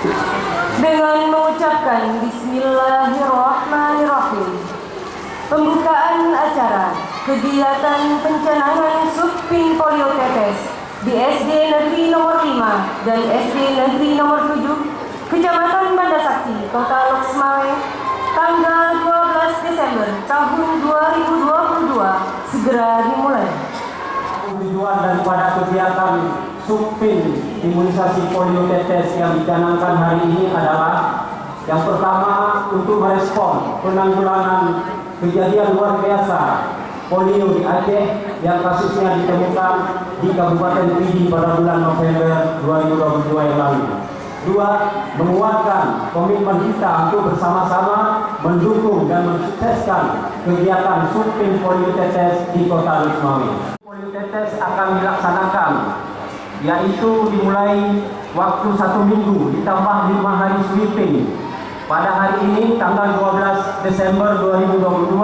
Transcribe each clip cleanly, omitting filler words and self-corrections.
Dengan mengucapkan Bismillahirrahmanirrahim, pembukaan acara kegiatan pencanangan Subpin Polio Tetes di SD Negeri nomor 5 dan SD Negeri nomor 7, Kecamatan Bandasakti, Kota Loksmawe, tanggal 12 Desember tahun 2022 segera dimulai. Tujuan daripada kegiatan Subpin imunisasi polio tetes yang dicanangkan hari ini adalah yang pertama, untuk merespon penanggulangan kejadian luar biasa polio di Aceh yang kasusnya ditemukan di Kabupaten Pidi pada bulan November 2022 yang lalu. Dua, menguatkan komitmen kita untuk bersama-sama mendukung dan mensukseskan kegiatan Subpin polio tetes di Kota Loksmawe. Polio tetes akan dilaksanakan, yaitu dimulai waktu 1 minggu ditambah 5 hari sweeping. Pada hari ini tanggal 12 Desember 2022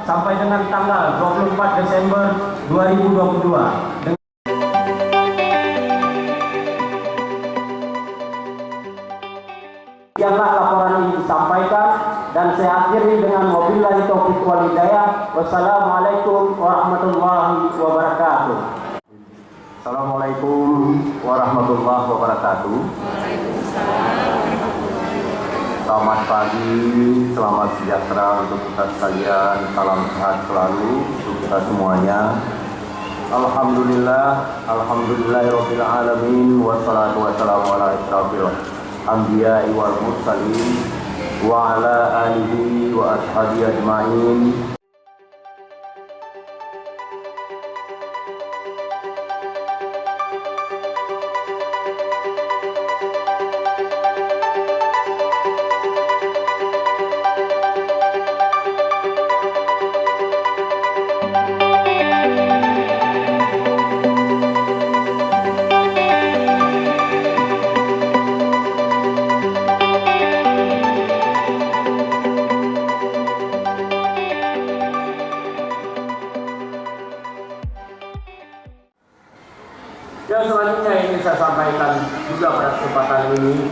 sampai dengan tanggal 24 Desember 2022. Demikianlah laporan ini disampaikan dan saya akhiri dengan wabillahi taufiq wal hidayah. Wassalamualaikum warahmatullahi wabarakatuh. Assalamualaikum warahmatullahi wabarakatuh. Selamat pagi, selamat sejahtera untuk kita sekalian. Salam sehat selalu untuk kita semuanya. Alhamdulillahirabbil alamin, wassalatu wassalamu ala asyrafil anbiya'i wal mursalin wa ala alihi wa ashabihi ajmain. Dan selanjutnya ingin saya sampaikan juga pada kesempatan ini,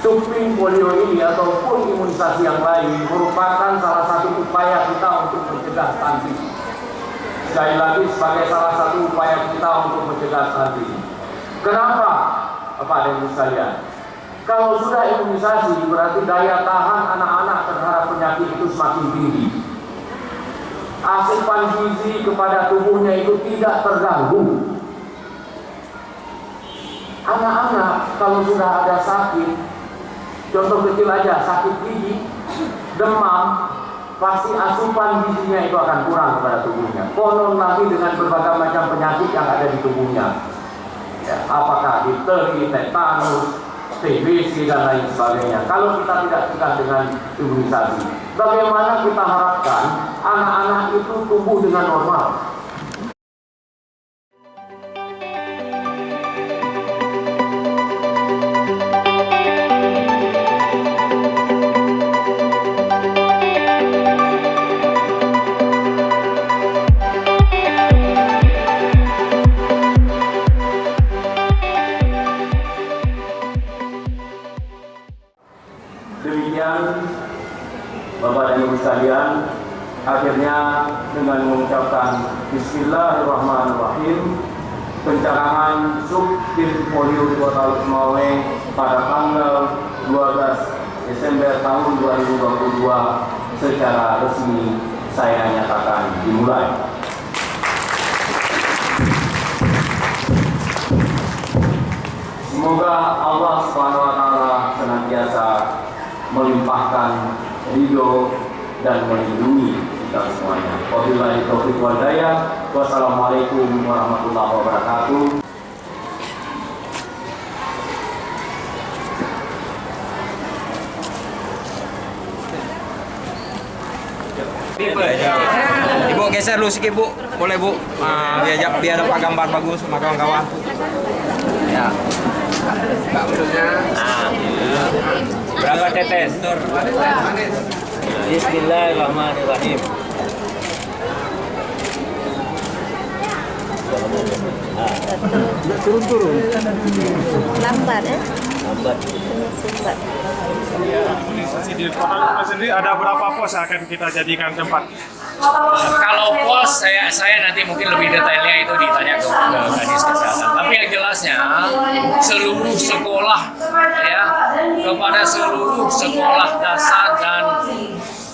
Subpin polio ini ataupun imunisasi yang lain merupakan salah satu upaya kita untuk mencegah stunting. Sekali lagi, sebagai salah satu upaya kita untuk mencegah stunting. Kenapa, Bapak dan Ibu sekalian? Kalau sudah imunisasi, berarti daya tahan anak-anak terhadap penyakit itu semakin tinggi. Asupan gizi kepada tubuhnya itu tidak terganggu. Anak-anak kalau sudah ada sakit, contoh kecil aja, sakit gigi, demam, pasti asupan gizinya itu akan kurang kepada tubuhnya. Konon lagi dengan berbagai macam penyakit yang ada di tubuhnya, ya, apakah difteri, tetanus, TBC dan lain sebagainya. Kalau kita tidak cegah dengan imunisasi, bagaimana kita harapkan anak-anak itu tumbuh dengan normal? Demikian Bapak dan Ibu sekalian, akhirnya dengan mengucapkan Bismillahirrahmanirrahim, pencanangan Subpin polio di Kota Loksmawe pada tanggal 12 Desember tahun 2022 secara resmi saya nyatakan dimulai. Semoga Allah SWT senantiasa melimpahkan ridho dan melindungi kita semuanya. Wabillahi taufiq wal hidayah. Wassalamualaikum warahmatullahi wabarakatuh. Ibu geser dulu sedikit Bu, boleh Bu? Biar dapat gambar bagus sama kawan-kawan. Ya. Berapa tetes? Bismillahirrahmanirrahim. Turun-turun. Lambat Lambat. Imunisasi di Kota Lima sendiri ada berapa pos yang akan kita jadikan tempat? Kalau pos saya nanti mungkin lebih detailnya itu ditanya ke Kadis Kesehatan. Tapi yang jelasnya seluruh sekolah ya kepada seluruh sekolah dasar dan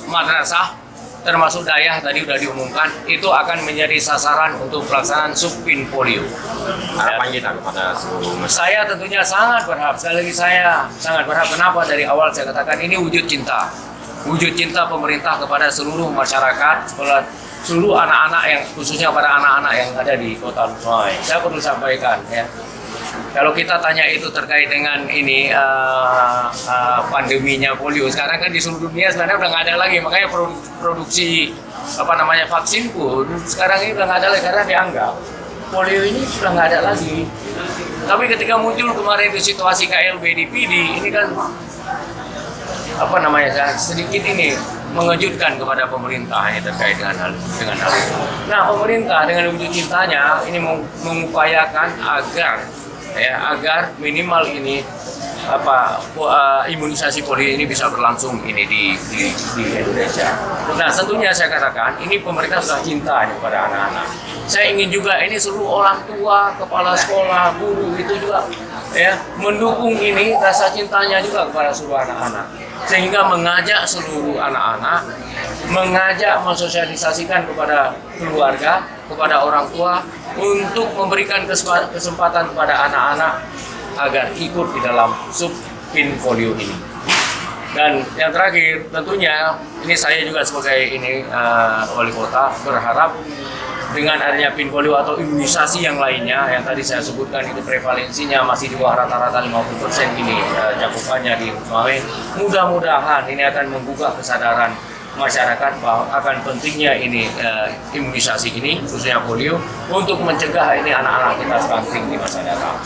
madrasah termasuk dayah tadi sudah diumumkan itu akan menjadi sasaran untuk pelaksanaan subpin polio. Harapan kita kepada seluruh masyarakat. Saya tentunya sangat berharap, sekali lagi saya sangat berharap. Kenapa? Dari awal saya katakan ini wujud cinta. Wujud cinta pemerintah kepada seluruh masyarakat, seluruh anak-anak yang khususnya pada anak-anak yang ada di Kota Lusmawai. Saya perlu sampaikan ya. Kalau kita tanya itu terkait dengan ini pandeminya polio, sekarang kan di seluruh dunia sebenarnya udah nggak ada lagi, makanya produksi vaksin pun sekarang ini udah nggak ada lagi karena dianggap polio ini sudah nggak ada lagi. Tapi ketika muncul kemarin di situasi KLB di PD, ini kan sedikit ini mengejutkan kepada pemerintah ini terkait dengan hal itu. Nah, pemerintah dengan wujud cintanya ini mengupayakan agar minimal ini imunisasi polio ini bisa berlangsung ini di Indonesia. Nah, tentunya saya katakan ini pemerintah sudah cinta kepada anak-anak. Saya ingin juga ini seluruh orang tua, kepala sekolah, guru itu juga mendukung ini rasa cintanya juga kepada seluruh anak-anak. Sehingga mengajak seluruh anak-anak, mengajak mensosialisasikan kepada keluarga, kepada orang tua untuk memberikan kesempatan kepada anak-anak agar ikut di dalam subpin polio ini. Dan yang terakhir tentunya ini saya juga sebagai wali kota berharap dengan adanya pin polio atau imunisasi yang lainnya yang tadi saya sebutkan itu prevalensinya masih di bawah rata-rata 50% ini cakupannya di Lusmawai. Mudah-mudahan ini akan membuka kesadaran masyarakat bahwa akan pentingnya ini imunisasi ini khususnya polio untuk mencegah ini anak-anak kita stunting di masa datang.